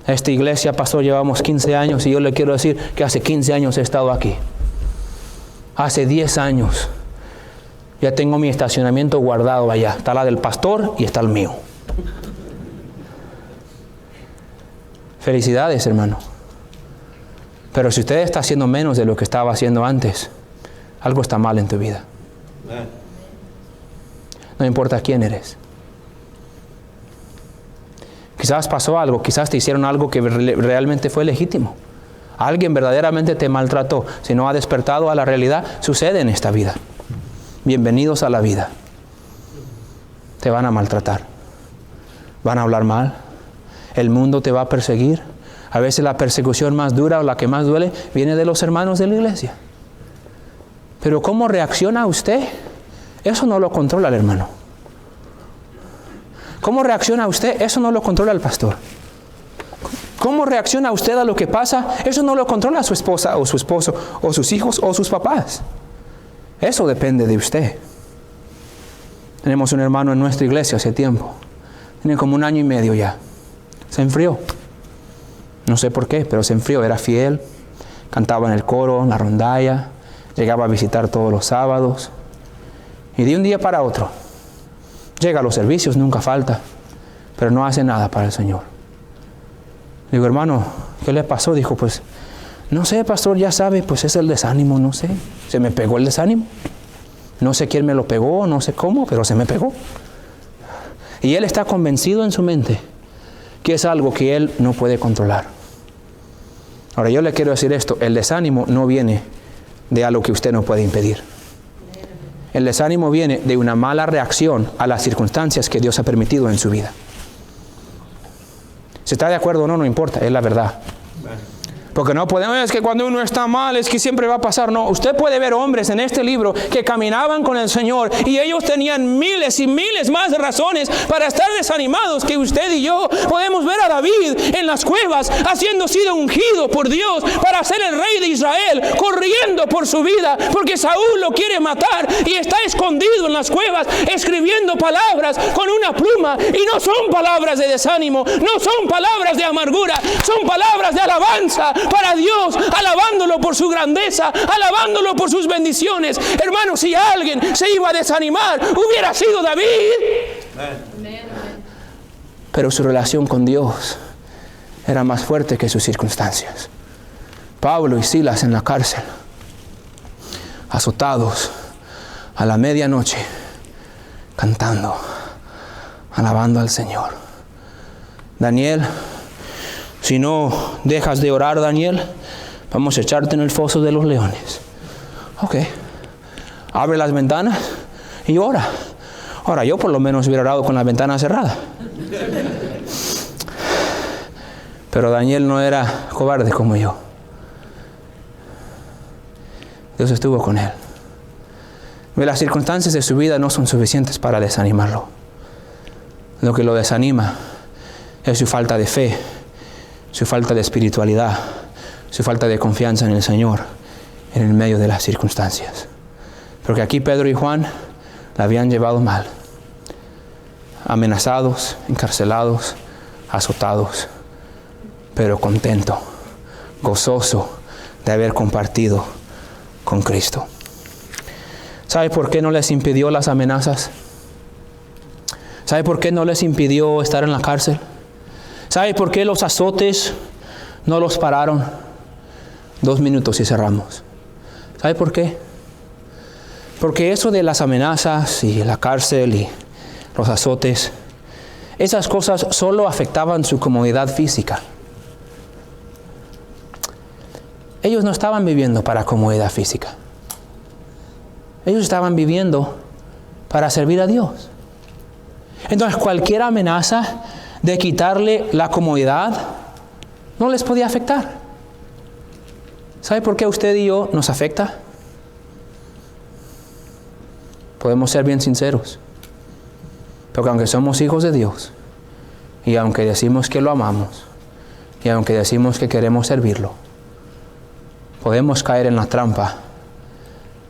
Esta iglesia, pastor, llevamos 15 años y yo le quiero decir que hace 15 años he estado aquí. Hace 10 años ya tengo mi estacionamiento guardado allá. Está la del pastor y está el mío. Felicidades, hermano. Pero si usted está haciendo menos de lo que estaba haciendo antes, algo está mal en tu vida. No importa quién eres. Quizás pasó algo, quizás te hicieron algo que realmente fue legítimo. Alguien verdaderamente te maltrató. Si no ha despertado a la realidad, sucede en esta vida. Bienvenidos a la vida. Te van a maltratar. Van a hablar mal. El mundo te va a perseguir. A veces la persecución más dura o la que más duele viene de los hermanos de la iglesia. Pero ¿cómo reacciona usted? Eso no lo controla el hermano. ¿Cómo reacciona usted? Eso no lo controla el pastor. ¿Cómo reacciona usted a lo que pasa? Eso no lo controla su esposa o su esposo o sus hijos o sus papás. Eso depende de usted. Tenemos un hermano en nuestra iglesia hace tiempo. Tiene como 1 año y medio ya. Se enfrió. No sé por qué, pero se enfrió. Era fiel. Cantaba en el coro, en la rondalla. Llegaba a visitar todos los sábados. Y de un día para otro, llega a los servicios, nunca falta, pero no hace nada para el Señor. Digo, hermano, ¿qué le pasó? Dijo, pues, No sé, pastor, ya sabe, pues es el desánimo, no sé. Se me pegó el desánimo. No sé quién me lo pegó, no sé cómo, pero se me pegó. Y él está convencido en su mente que es algo que él no puede controlar. Ahora yo le quiero decir esto, el desánimo no viene de algo que usted no puede impedir. El desánimo viene de una mala reacción a las circunstancias que Dios ha permitido en su vida. Si está de acuerdo o no, no importa, es la verdad. Porque no podemos, es que cuando uno está mal, es que siempre va a pasar. No, usted puede ver hombres en este libro que caminaban con el Señor y ellos tenían miles y miles más de razones para estar desanimados que usted y yo. Podemos ver a David en las cuevas, habiendo sido ungido por Dios para ser el rey de Israel, corriendo por su vida, porque Saúl lo quiere matar y está escondido en las cuevas, escribiendo palabras con una pluma, y no son palabras de desánimo, no son palabras de amargura, son palabras de alabanza para Dios, alabándolo por su grandeza, alabándolo por sus bendiciones. Hermanos, si alguien se iba a desanimar, hubiera sido David. Pero su relación con Dios era más fuerte que sus circunstancias. Pablo y Silas en la cárcel, azotados a la medianoche, cantando, alabando al Señor. Daniel, si no dejas de orar, Daniel, vamos a echarte en el foso de los leones. Ok. Abre las ventanas y ora. Ahora, yo por lo menos hubiera orado con la ventana cerrada. Pero Daniel no era cobarde como yo. Dios estuvo con él. Las circunstancias de su vida no son suficientes para desanimarlo. Lo que lo desanima es su falta de fe, su falta de espiritualidad, su falta de confianza en el Señor en el medio de las circunstancias. Porque aquí Pedro y Juan la habían llevado mal. Amenazados, encarcelados, azotados, pero contento, gozoso de haber compartido con Cristo. ¿Sabe por qué no les impidió las amenazas? ¿Sabe por qué no les impidió estar en la cárcel? ¿Sabe por qué los azotes no los pararon? 2 minutos y cerramos. ¿Sabe por qué? Porque eso de las amenazas y la cárcel y los azotes, esas cosas solo afectaban su comodidad física. Ellos no estaban viviendo para comodidad física. Ellos estaban viviendo para servir a Dios. Entonces cualquier amenaza de quitarle la comodidad no les podía afectar. ¿Sabe por qué a usted y yo nos afecta? Podemos ser bien sinceros. Porque aunque somos hijos de Dios, y aunque decimos que lo amamos, y aunque decimos que queremos servirlo, podemos caer en la trampa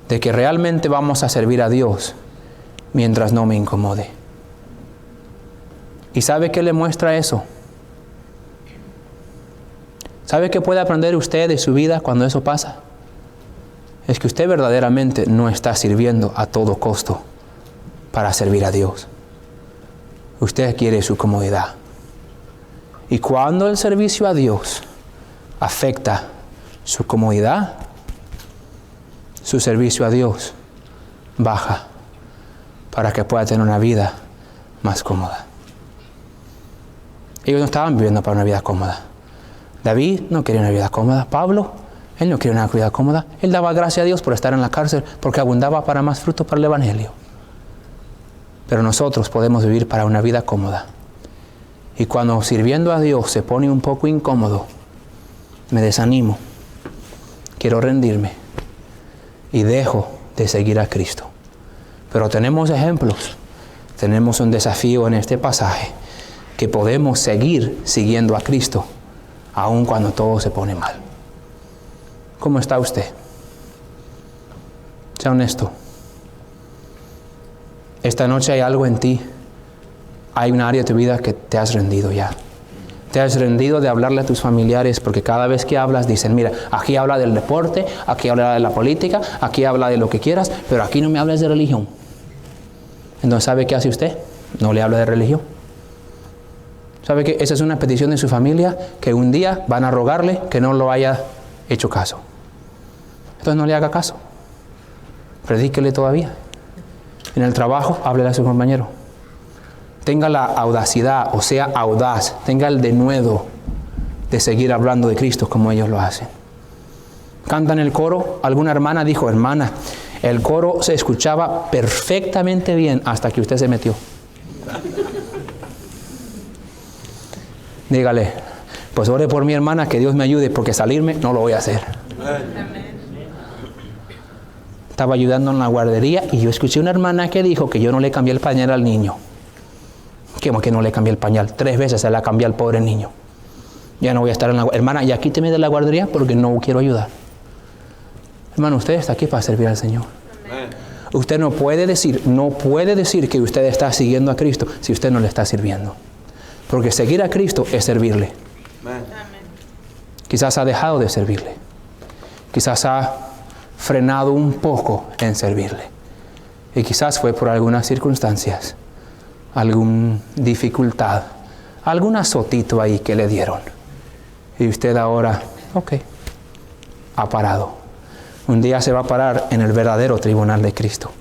de que realmente vamos a servir a Dios mientras no me incomode. ¿Y sabe qué le muestra eso? ¿Sabe qué puede aprender usted de su vida cuando eso pasa? Es que usted verdaderamente no está sirviendo a todo costo para servir a Dios. Usted quiere su comodidad. Y cuando el servicio a Dios afecta su comodidad, su servicio a Dios baja para que pueda tener una vida más cómoda. Ellos no estaban viviendo para una vida cómoda. David no quería una vida cómoda. Pablo, él no quería una vida cómoda. Él daba gracias a Dios por estar en la cárcel porque abundaba para más fruto para el Evangelio. Pero nosotros podemos vivir para una vida cómoda. Y cuando sirviendo a Dios se pone un poco incómodo, me desanimo, quiero rendirme y dejo de seguir a Cristo. Pero tenemos ejemplos, tenemos un desafío en este pasaje, que podemos seguir siguiendo a Cristo, aun cuando todo se pone mal. ¿Cómo está usted? Sea honesto. Esta noche hay algo en ti, hay un área de tu vida que te has rendido ya. Te has rendido de hablarle a tus familiares, porque cada vez que hablas dicen, mira, aquí habla del deporte, aquí habla de la política, aquí habla de lo que quieras, pero aquí no me hables de religión. Entonces, ¿sabe qué hace usted? No le habla de religión. ¿Sabe que esa es una petición de su familia? Que un día van a rogarle que no lo vaya hecho caso. Entonces no le haga caso. Predíquele todavía. En el trabajo, háblele a su compañero. Tenga la audacidad, o sea, audaz. Tenga el denuedo de seguir hablando de Cristo como ellos lo hacen. Cantan el coro. Alguna hermana dijo, hermana, el coro se escuchaba perfectamente bien hasta que usted se metió. Dígale, pues ore por mi hermana, que Dios me ayude, porque salirme no lo voy a hacer. Estaba ayudando en la guardería y yo escuché una hermana que dijo que yo no le cambié el pañal al niño. ¿Cómo que no le cambié el pañal? 3 veces se la cambié al pobre niño. Ya no voy a estar en la guardería. Hermana, ya quíteme de la guardería porque no quiero ayudar. Hermano, usted está aquí para servir al Señor. Usted no puede decir que usted está siguiendo a Cristo si usted no le está sirviendo. Porque seguir a Cristo es servirle. Quizás ha dejado de servirle. Quizás ha frenado un poco en servirle. Y quizás fue por algunas circunstancias, alguna dificultad, algún azotito ahí que le dieron. Y usted ahora, ha parado. Un día se va a parar en el verdadero tribunal de Cristo.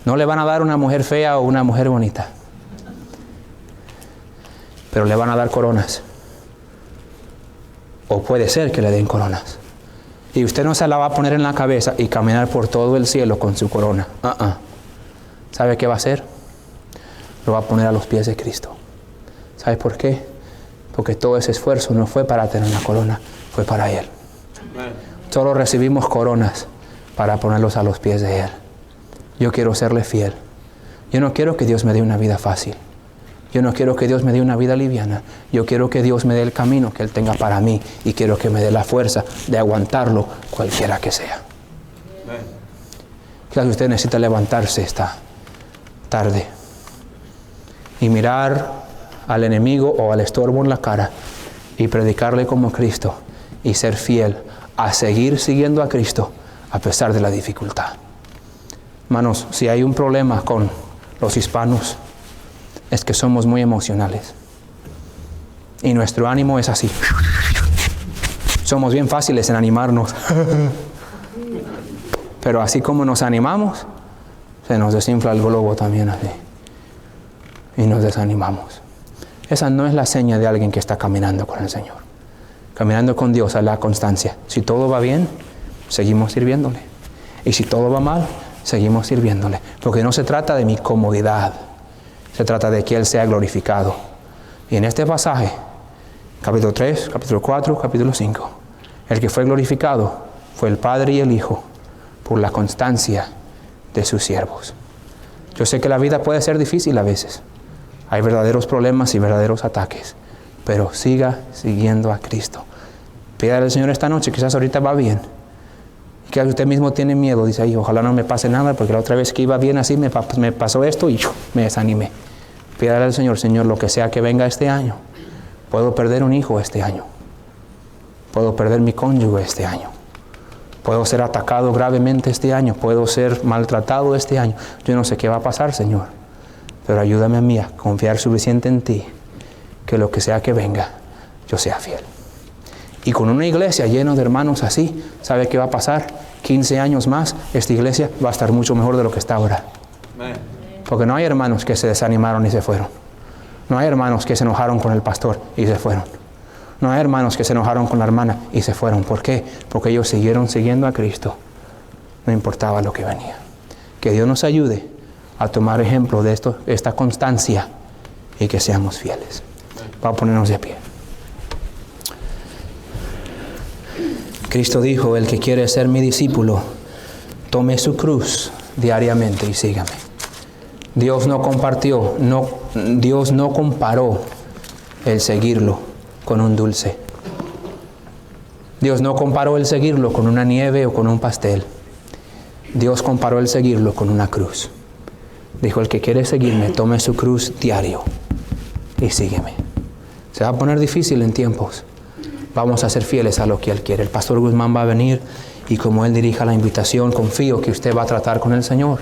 No le van a dar una mujer fea o una mujer bonita, pero le van a dar coronas. O puede ser que le den coronas. Y usted no se la va a poner en la cabeza y caminar por todo el cielo con su corona. ¿Sabe qué va a hacer? Lo va a poner a los pies de Cristo. ¿Sabe por qué? Porque todo ese esfuerzo no fue para tener una corona, fue para Él. Solo recibimos coronas para ponerlos a los pies de Él. Yo quiero serle fiel. Yo no quiero que Dios me dé una vida fácil. Yo no quiero que Dios me dé una vida liviana. Yo quiero que Dios me dé el camino que Él tenga para mí y quiero que me dé la fuerza de aguantarlo cualquiera que sea. Quizás usted necesita levantarse esta tarde y mirar al enemigo o al estorbo en la cara y predicarle como Cristo y ser fiel a seguir siguiendo a Cristo a pesar de la dificultad. Hermanos, si hay un problema con los hispanos, es que somos muy emocionales. Y nuestro ánimo es así. Somos bien fáciles en animarnos. Pero así como nos animamos, se nos desinfla el globo también así. Y nos desanimamos. Esa no es la seña de alguien que está caminando con el Señor. Caminando con Dios a la constancia. Si todo va bien, seguimos sirviéndole. Y si todo va mal, seguimos sirviéndole. Porque no se trata de mi comodidad. Se trata de que Él sea glorificado. Y en este pasaje, capítulo 3, capítulo 4, capítulo 5, el que fue glorificado fue el Padre y el Hijo por la constancia de sus siervos. Yo sé que la vida puede ser difícil a veces. Hay verdaderos problemas y verdaderos ataques. Pero siga siguiendo a Cristo. Pídale al Señor esta noche, quizás ahorita va bien. Y que usted mismo tiene miedo. Dice, ojalá no me pase nada, porque la otra vez que iba bien así me pasó esto y me desanimé. Pídale al Señor, Señor, lo que sea que venga este año. Puedo perder un hijo este año. Puedo perder mi cónyuge este año. Puedo ser atacado gravemente este año. Puedo ser maltratado este año. Yo no sé qué va a pasar, Señor. Pero ayúdame a mí a confiar suficiente en ti, que lo que sea que venga, yo sea fiel. Y con una iglesia llena de hermanos así, ¿sabe qué va a pasar? 15 años más, esta iglesia va a estar mucho mejor de lo que está ahora. Porque no hay hermanos que se desanimaron y se fueron. No hay hermanos que se enojaron con el pastor y se fueron. No hay hermanos que se enojaron con la hermana y se fueron. ¿Por qué? Porque ellos siguieron siguiendo a Cristo. No importaba lo que venía. Que Dios nos ayude a tomar ejemplo de esta constancia y que seamos fieles. Vamos a ponernos de pie. Cristo dijo, el que quiere ser mi discípulo, tome su cruz diariamente y sígame. Dios no comparó el seguirlo con un dulce. Dios no comparó el seguirlo con una nieve o con un pastel. Dios comparó el seguirlo con una cruz. Dijo, el que quiere seguirme, tome su cruz diario y sígueme. Se va a poner difícil en tiempos. Vamos a ser fieles a lo que Él quiere. El pastor Guzmán va a venir y como Él dirija la invitación, confío que usted va a tratar con el Señor.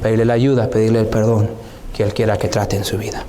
Pedirle la ayuda, pedirle el perdón que Él quiera que trate en su vida.